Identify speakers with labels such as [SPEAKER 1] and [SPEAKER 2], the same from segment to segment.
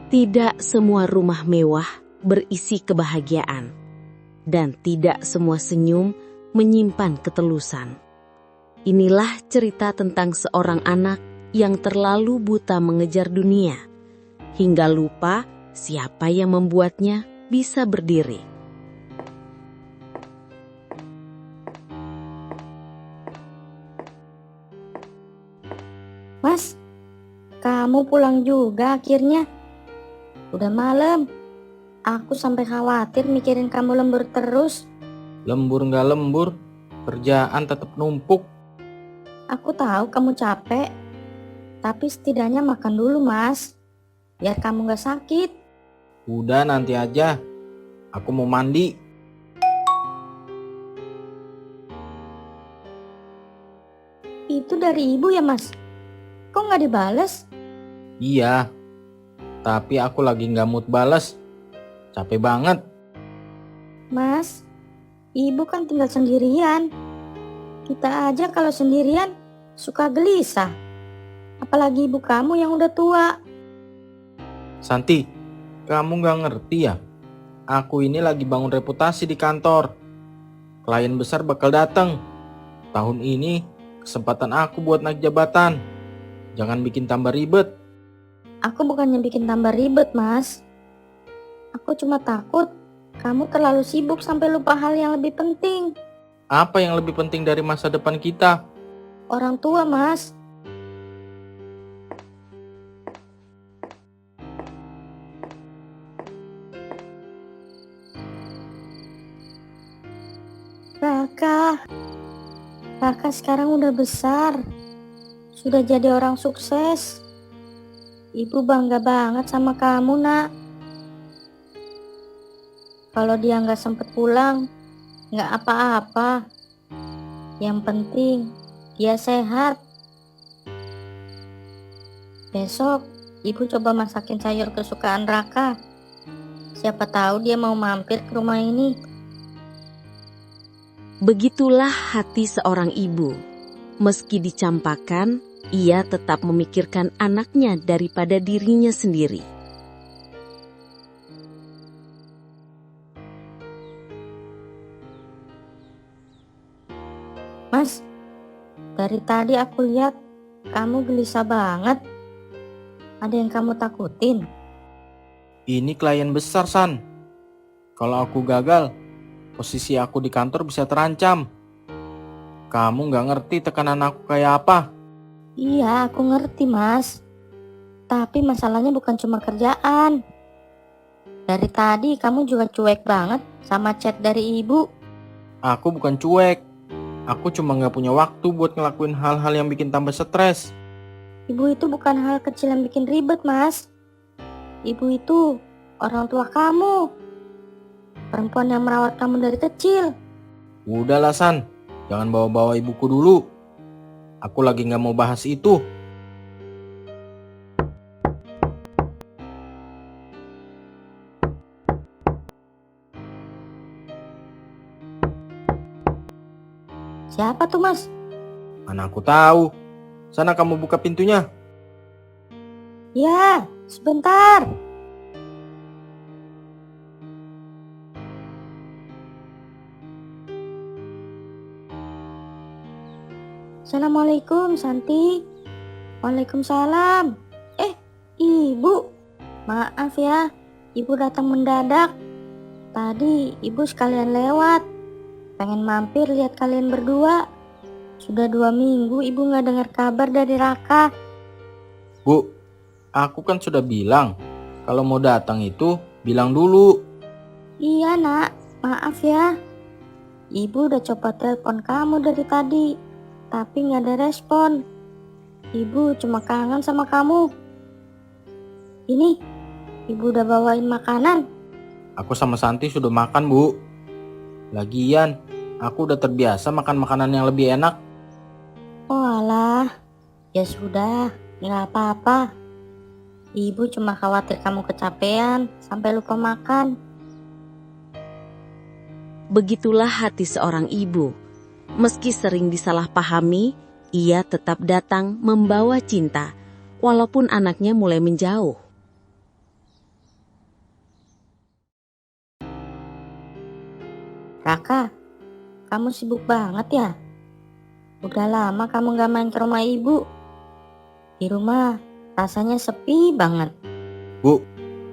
[SPEAKER 1] Tidak semua rumah mewah berisi kebahagiaan, dan tidak semua senyum menyimpan ketulusan. Inilah cerita tentang seorang anak yang terlalu buta mengejar dunia, hingga lupa siapa yang membuatnya bisa berdiri.
[SPEAKER 2] Mas, kamu pulang juga akhirnya. Udah malam. Aku sampai khawatir mikirin kamu lembur terus.
[SPEAKER 3] Lembur nggak lembur, kerjaan tetap numpuk.
[SPEAKER 2] Aku tahu kamu capek, tapi setidaknya makan dulu, Mas. Biar kamu gak sakit.
[SPEAKER 3] Udah nanti aja, aku mau mandi.
[SPEAKER 2] Itu dari ibu ya, Mas? Kok gak dibales?
[SPEAKER 3] Iya, tapi aku lagi nggak mood bales. Capek banget.
[SPEAKER 2] Mas, ibu kan tinggal sendirian. Kita aja kalau sendirian suka gelisah. Apalagi ibu kamu yang udah tua.
[SPEAKER 3] Santi, kamu nggak ngerti ya? Aku ini lagi bangun reputasi di kantor. Klien besar bakal datang. Tahun ini kesempatan aku buat naik jabatan. Jangan bikin tambah ribet.
[SPEAKER 2] Aku bukannya bikin tambah ribet, Mas. Aku cuma takut kamu terlalu sibuk sampai lupa hal yang lebih penting.
[SPEAKER 3] Apa yang lebih penting dari masa depan kita?
[SPEAKER 2] Orang tua, Mas. Raka sekarang udah besar. Sudah jadi orang sukses. Ibu bangga banget sama kamu, Nak. Kalau dia nggak sempet pulang, nggak apa-apa. Yang penting dia sehat. Besok ibu coba masakin sayur kesukaan Raka. Siapa tahu dia mau mampir ke rumah ini.
[SPEAKER 1] Begitulah hati seorang ibu. Meski dicampakkan, ia tetap memikirkan anaknya daripada dirinya sendiri.
[SPEAKER 2] Mas, dari tadi aku lihat kamu gelisah banget. Ada yang kamu takutin?
[SPEAKER 3] Ini klien besar, San. Kalau aku gagal, posisi aku di kantor bisa terancam. Kamu nggak ngerti tekanan aku kayak apa.
[SPEAKER 2] Iya, aku ngerti, Mas. Tapi masalahnya bukan cuma kerjaan. Dari tadi kamu juga cuek banget sama chat dari ibu.
[SPEAKER 3] Aku bukan cuek. Aku cuma nggak punya waktu buat ngelakuin hal-hal yang bikin tambah stres.
[SPEAKER 2] Ibu itu bukan hal kecil yang bikin ribet, Mas. Ibu itu orang tua kamu. Perempuan yang merawat kamu dari kecil.
[SPEAKER 3] Udahlah, San. Jangan bawa-bawa ibuku dulu. Aku lagi nggak mau bahas itu.
[SPEAKER 2] Siapa tuh, Mas?
[SPEAKER 3] Mana aku tahu. Sana kamu buka pintunya.
[SPEAKER 2] Ya, sebentar. Assalamualaikum, Santi. Waalaikumsalam. Ibu. Maaf ya, ibu datang mendadak. Tadi ibu sekalian lewat. Pengen mampir lihat kalian berdua. Sudah 2 minggu ibu gak dengar kabar dari Raka.
[SPEAKER 3] Bu, aku kan sudah bilang. Kalau mau datang itu, bilang dulu.
[SPEAKER 2] Iya, Nak. Maaf ya. Ibu udah coba telepon kamu dari tadi, tapi gak ada respon. Ibu cuma kangen sama kamu. Ini, ibu udah bawain makanan.
[SPEAKER 3] Aku sama Santi sudah makan, Bu. Lagian, aku udah terbiasa makan makanan yang lebih enak.
[SPEAKER 2] Oh alah, ya sudah, gak apa-apa. Ibu cuma khawatir kamu kecapean sampai lupa makan.
[SPEAKER 1] Begitulah hati seorang ibu. Meski sering disalahpahami, ia tetap datang membawa cinta, walaupun anaknya mulai menjauh.
[SPEAKER 2] Raka, kamu sibuk banget ya? Udah lama kamu gak main ke rumah ibu. Di rumah rasanya sepi banget.
[SPEAKER 3] Bu,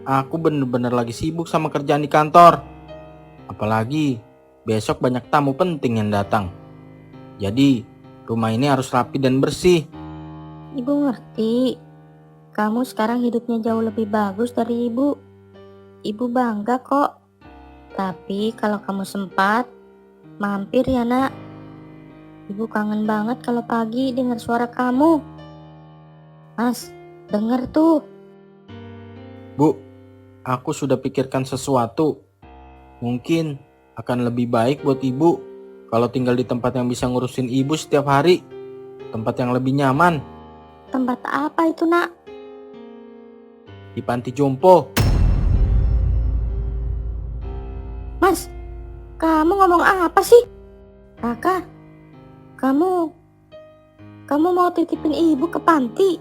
[SPEAKER 3] aku bener-bener lagi sibuk sama kerjaan di kantor. Apalagi besok banyak tamu penting yang datang. Jadi rumah ini harus rapi dan bersih.
[SPEAKER 2] Ibu ngerti, kamu sekarang hidupnya jauh lebih bagus dari ibu. Ibu bangga kok. Tapi kalau kamu sempat, mampir ya nak. Ibu kangen banget kalau pagi dengar suara kamu. Mas, denger tuh.
[SPEAKER 3] Bu, aku sudah pikirkan sesuatu. Mungkin akan lebih baik buat ibu kalau tinggal di tempat yang bisa ngurusin ibu setiap hari. Tempat yang lebih nyaman.
[SPEAKER 2] Tempat apa itu nak?
[SPEAKER 3] Di panti jompo.
[SPEAKER 2] Mas, kamu ngomong apa sih? Raka, kamu mau titipin ibu ke panti?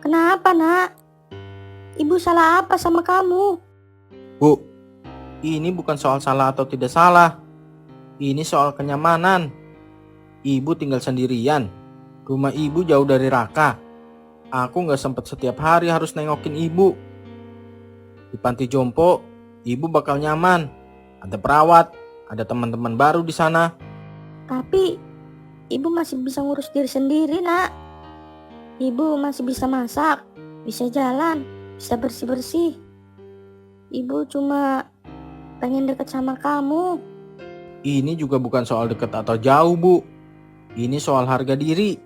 [SPEAKER 2] Kenapa nak? Ibu salah apa sama kamu?
[SPEAKER 3] Bu, ini bukan soal salah atau tidak salah. Ini soal kenyamanan. Ibu tinggal sendirian. Rumah ibu jauh dari Raka. Aku gak sempat setiap hari harus nengokin ibu. Di panti jompo, ibu bakal nyaman. Ada perawat, ada teman-teman baru di sana.
[SPEAKER 2] Tapi ibu masih bisa ngurus diri sendiri nak. Ibu masih bisa masak, bisa jalan, bisa bersih-bersih. Ibu cuma pengen deket sama kamu.
[SPEAKER 3] Ini juga bukan soal dekat atau jauh, Bu. Ini soal harga diri.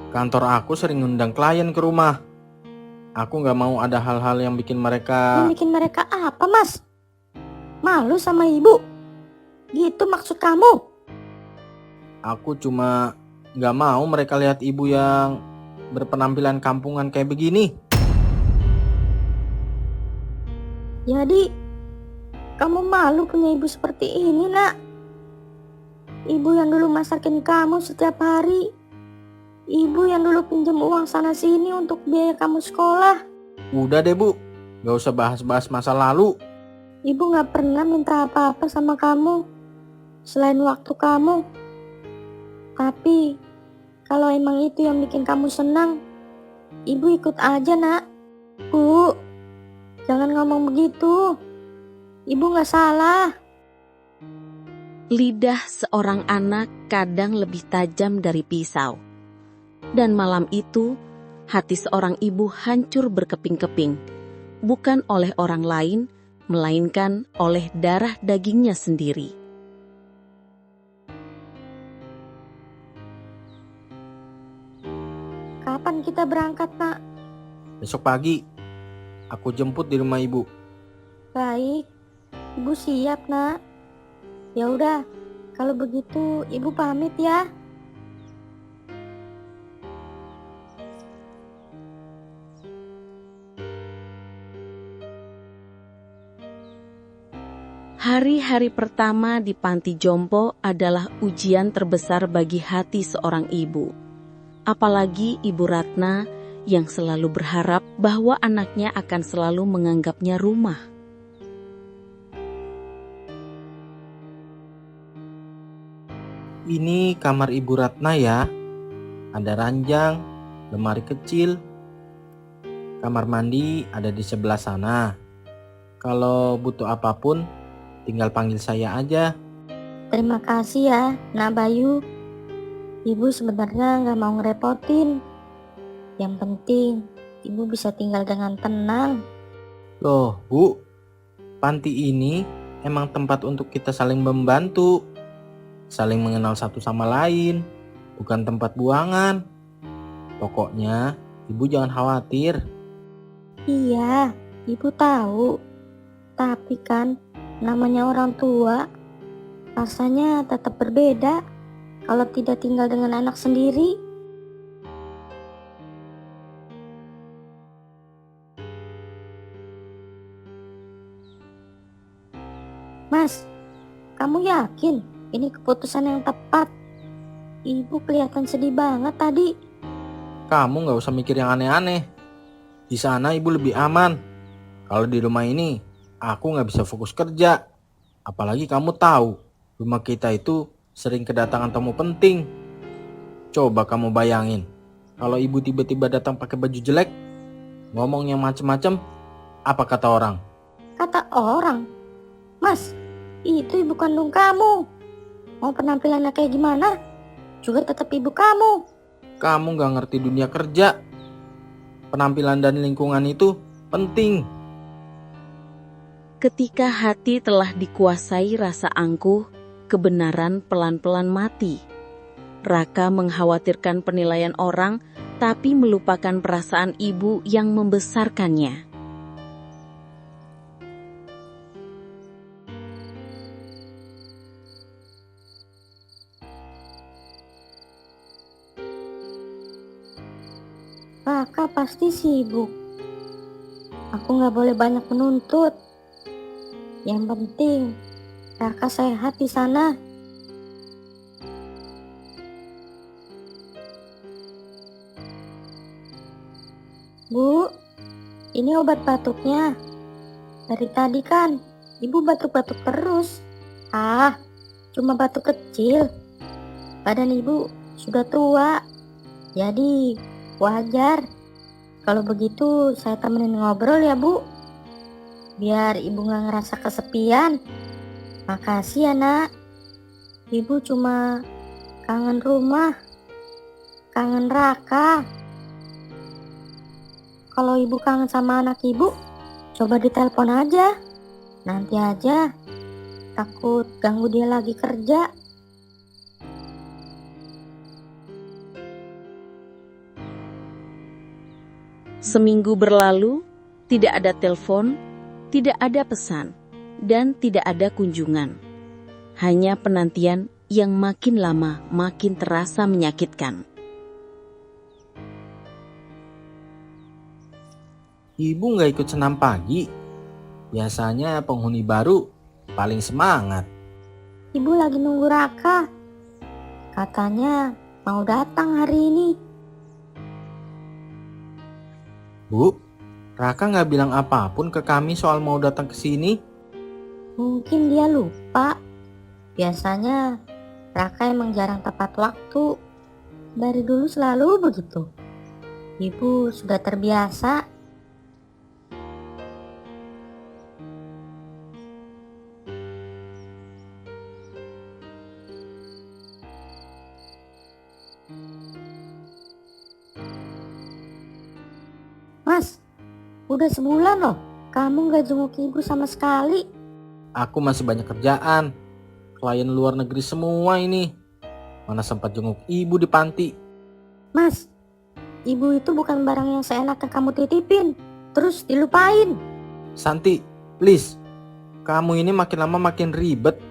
[SPEAKER 3] Kantor aku sering ngundang klien ke rumah. Aku gak mau ada hal-hal yang bikin mereka...
[SPEAKER 2] Yang bikin mereka apa mas? Malu sama ibu? Gitu maksud kamu?
[SPEAKER 3] Aku cuma gak mau mereka lihat ibu yang berpenampilan kampungan kayak begini.
[SPEAKER 2] Jadi kamu malu punya ibu seperti ini nak? Ibu yang dulu masakin kamu setiap hari. Ibu yang dulu pinjam uang sana sini untuk biaya kamu sekolah.
[SPEAKER 3] Udah deh Bu, gak usah bahas-bahas masa lalu.
[SPEAKER 2] Ibu gak pernah minta apa-apa sama kamu selain waktu kamu. Tapi kalau emang itu yang bikin kamu senang, ibu ikut aja nak. Bu, jangan ngomong begitu. Ibu gak salah.
[SPEAKER 1] Lidah seorang anak kadang lebih tajam dari pisau. Dan malam itu, hati seorang ibu hancur berkeping-keping, bukan oleh orang lain, melainkan oleh darah dagingnya sendiri.
[SPEAKER 2] Kapan kita berangkat nak?
[SPEAKER 3] Besok pagi, aku jemput di rumah ibu.
[SPEAKER 2] Baik, ibu siap nak. Ya udah, kalau begitu ibu pamit ya.
[SPEAKER 1] Hari-hari pertama di panti jompo adalah ujian terbesar bagi hati seorang ibu. Apalagi Ibu Ratna yang selalu berharap bahwa anaknya akan selalu menganggapnya rumah.
[SPEAKER 3] Ini kamar Ibu Ratna ya. Ada ranjang, lemari kecil. Kamar mandi ada di sebelah sana. Kalau butuh apapun, tinggal panggil saya aja.
[SPEAKER 2] Terima kasih ya nak Bayu. Ibu sebenarnya gak mau ngerepotin. Yang penting ibu bisa tinggal dengan tenang.
[SPEAKER 3] Loh Bu, panti ini emang tempat untuk kita saling membantu. Saling mengenal satu sama lain. Bukan tempat buangan. Pokoknya ibu jangan khawatir.
[SPEAKER 2] Iya, ibu tahu. Tapi kan namanya orang tua, rasanya tetap berbeda kalau tidak tinggal dengan anak sendiri. Mas, kamu yakin ini keputusan yang tepat? Ibu kelihatan sedih banget tadi.
[SPEAKER 3] Kamu gak usah mikir yang aneh-aneh. Di sana ibu lebih aman. Kalau di rumah ini, aku gak bisa fokus kerja. Apalagi kamu tahu, rumah kita itu sering kedatangan tamu penting. Coba kamu bayangin, kalau ibu tiba-tiba datang pakai baju jelek, ngomong yang macem-macem, apa kata orang?
[SPEAKER 2] Kata orang, Mas, itu ibu kandung kamu. Mau penampilannya kayak gimana? Juga tetap ibu kamu.
[SPEAKER 3] Kamu gak ngerti dunia kerja. Penampilan dan lingkungan itu penting.
[SPEAKER 1] Ketika hati telah dikuasai rasa angkuh, kebenaran pelan-pelan mati. Raka mengkhawatirkan penilaian orang, tapi melupakan perasaan ibu yang membesarkannya.
[SPEAKER 2] Raka pasti sibuk. Aku gak boleh banyak menuntut. Yang penting, Raka sehat di sana. Bu, ini obat batuknya. Dari tadi kan, ibu batuk-batuk terus. Cuma batuk kecil. Badan ibu sudah tua, jadi wajar. Kalau begitu saya temenin ngobrol ya bu, biar ibu gak ngerasa kesepian. Makasih ya nak. Ibu cuma kangen rumah, kangen Raka. Kalau ibu kangen sama anak ibu, coba ditelepon aja. Nanti aja, takut ganggu dia lagi kerja.
[SPEAKER 1] Seminggu berlalu, tidak ada telepon, tidak ada pesan, dan tidak ada kunjungan. Hanya penantian yang makin lama makin terasa menyakitkan.
[SPEAKER 3] Ibu gak ikut senam pagi. Biasanya penghuni baru paling semangat.
[SPEAKER 2] Ibu lagi nunggu Raka. Katanya mau datang hari ini.
[SPEAKER 3] Bu, Raka gak bilang apapun ke kami soal mau datang ke sini.
[SPEAKER 2] Mungkin dia lupa. Biasanya Raka emang jarang tepat waktu. Dari dulu selalu begitu. Ibu sudah terbiasa. Mas, udah sebulan loh kamu gak jenguk ibu sama sekali.
[SPEAKER 3] Aku masih banyak kerjaan. Klien luar negeri semua ini. Mana sempat jenguk ibu di panti.
[SPEAKER 2] Mas, ibu itu bukan barang yang seenaknya kamu titipin terus dilupain.
[SPEAKER 3] Santi, please. Kamu ini makin lama makin ribet.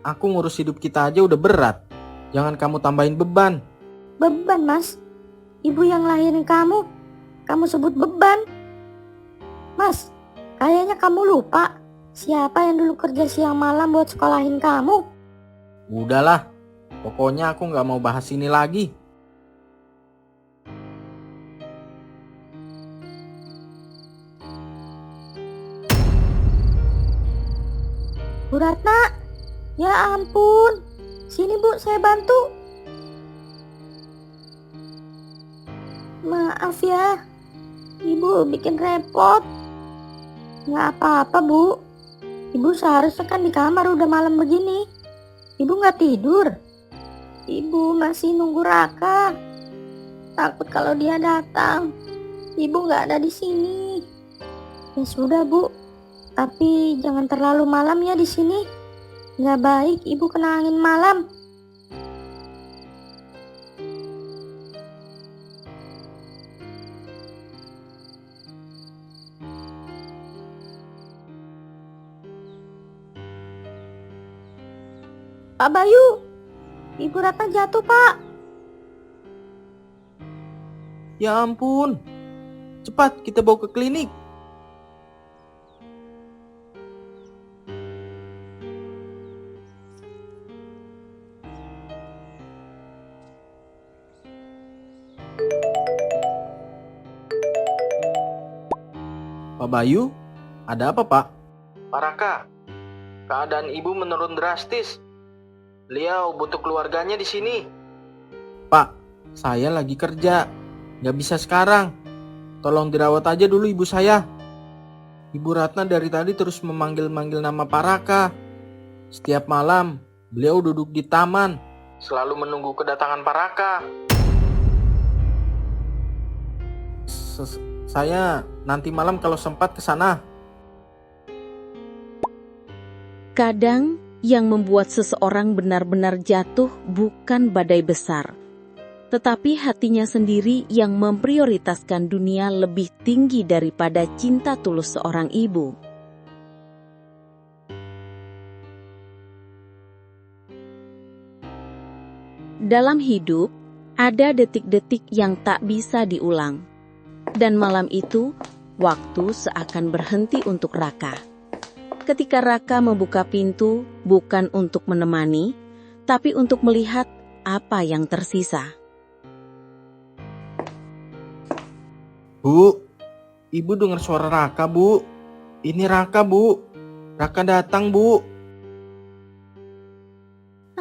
[SPEAKER 3] Aku ngurus hidup kita aja udah berat. Jangan kamu tambahin beban.
[SPEAKER 2] Beban mas, ibu yang lahirin kamu sebut beban. Mas, kayaknya kamu lupa siapa yang dulu kerja siang malam buat sekolahin kamu.
[SPEAKER 3] Udahlah, pokoknya aku gak mau bahas ini lagi.
[SPEAKER 2] Bu Ratna, ya ampun. Sini bu, saya bantu. Maaf ya, ibu bikin repot. Nggak apa-apa bu. Ibu seharusnya kan di kamar udah malam begini. Ibu nggak tidur. Ibu masih nunggu Raka. Takut kalau dia datang, ibu nggak ada di sini. Ya sudah bu, tapi jangan terlalu malam ya di sini. Nggak baik ibu kena angin malam. Pak Bayu, Ibu Ratna jatuh pak.
[SPEAKER 3] Ya ampun, cepat kita bawa ke klinik. Pak Bayu, ada apa Pak? Pak Raka, Keadaan ibu menurun drastis. Beliau butuh keluarganya di sini. Pak, saya lagi kerja. Gak bisa sekarang. Tolong dirawat aja dulu ibu saya. Ibu Ratna dari tadi terus memanggil-manggil nama Pak Raka. Setiap malam, beliau duduk di taman, selalu menunggu kedatangan Pak Raka. Saya nanti malam kalau sempat ke sana.
[SPEAKER 1] Kadang yang membuat seseorang benar-benar jatuh bukan badai besar, tetapi hatinya sendiri yang memprioritaskan dunia lebih tinggi daripada cinta tulus seorang ibu. Dalam hidup, ada detik-detik yang tak bisa diulang. Dan malam itu, waktu seakan berhenti untuk Raka. Ketika Raka membuka pintu, bukan untuk menemani, tapi untuk melihat apa yang tersisa.
[SPEAKER 3] Bu, ibu dengar suara Raka, Bu. Ini Raka, Bu. Raka datang, Bu.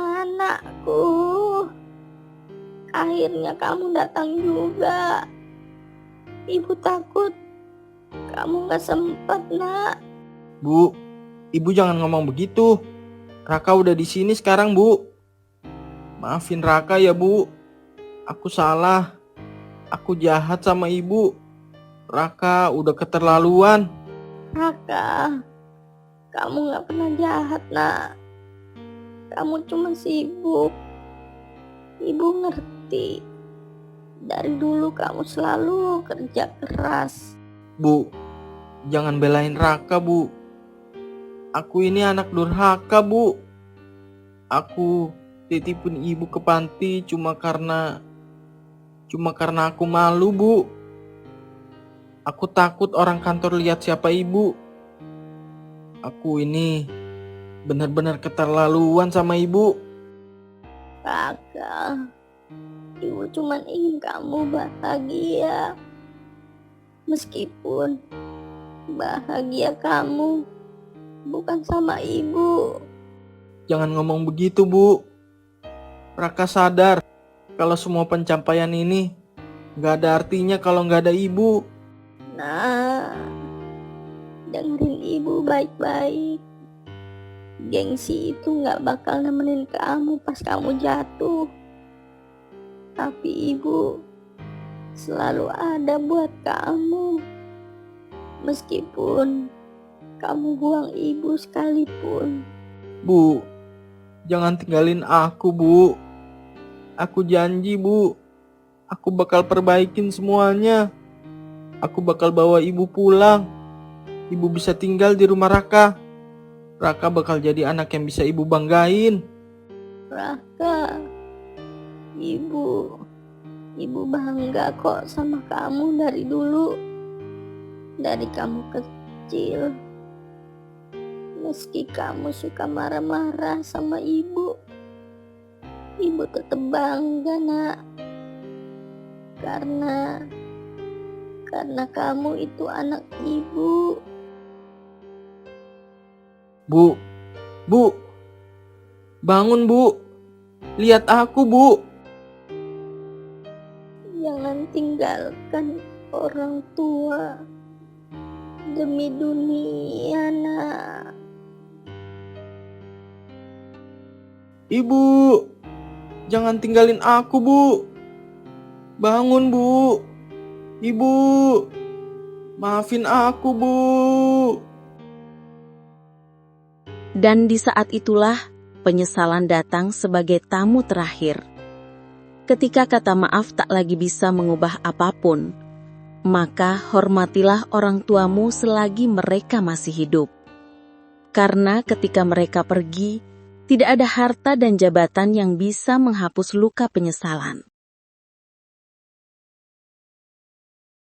[SPEAKER 2] Anakku, akhirnya kamu datang juga. Ibu takut kamu gak sempat, Nak.
[SPEAKER 3] Bu, ibu jangan ngomong begitu. Raka udah di sini sekarang, Bu. Maafin Raka ya, Bu. Aku salah. Aku jahat sama ibu. Raka udah keterlaluan.
[SPEAKER 2] Raka, kamu gak pernah jahat, Nak. Kamu cuma sibuk. Ibu ngerti. Dari dulu kamu selalu kerja keras.
[SPEAKER 3] Bu, jangan belain Raka, Bu. Aku ini anak durhaka, Bu. Aku titipin ibu ke panti cuma karena aku malu, Bu. Aku takut orang kantor lihat siapa ibu. Aku ini benar-benar keterlaluan sama ibu.
[SPEAKER 2] Raka, ibu cuma ingin kamu bahagia. Meskipun bahagia kamu bukan sama ibu.
[SPEAKER 3] Jangan ngomong begitu, Bu. Raka sadar kalau semua pencapaian ini gak ada artinya kalau gak ada ibu.
[SPEAKER 2] Nah, dengerin ibu baik-baik. Gengsi itu gak bakal nemenin kamu pas kamu jatuh. Tapi ibu selalu ada buat kamu. Meskipun kamu buang ibu sekalipun.
[SPEAKER 3] Bu, jangan tinggalin aku, Bu. Aku janji, Bu. Aku bakal perbaikin semuanya. Aku bakal bawa ibu pulang. Ibu bisa tinggal di rumah Raka. Raka bakal jadi anak yang bisa ibu banggain.
[SPEAKER 2] Raka, ibu bangga kok sama kamu dari dulu. Dari kamu kecil. Meski kamu suka marah-marah sama ibu tetap bangga, Nak. Karena kamu itu anak ibu.
[SPEAKER 3] Bu, bangun, Bu. Lihat aku, Bu.
[SPEAKER 2] Jangan tinggalkan orang tua demi dunia, Nak.
[SPEAKER 3] Ibu, jangan tinggalin aku, Bu. Bangun, Bu. Ibu, maafin aku, Bu.
[SPEAKER 1] Dan di saat itulah penyesalan datang sebagai tamu terakhir. Ketika kata maaf tak lagi bisa mengubah apapun, maka hormatilah orang tuamu selagi mereka masih hidup. Karena ketika mereka pergi, tidak ada harta dan jabatan yang bisa menghapus luka penyesalan.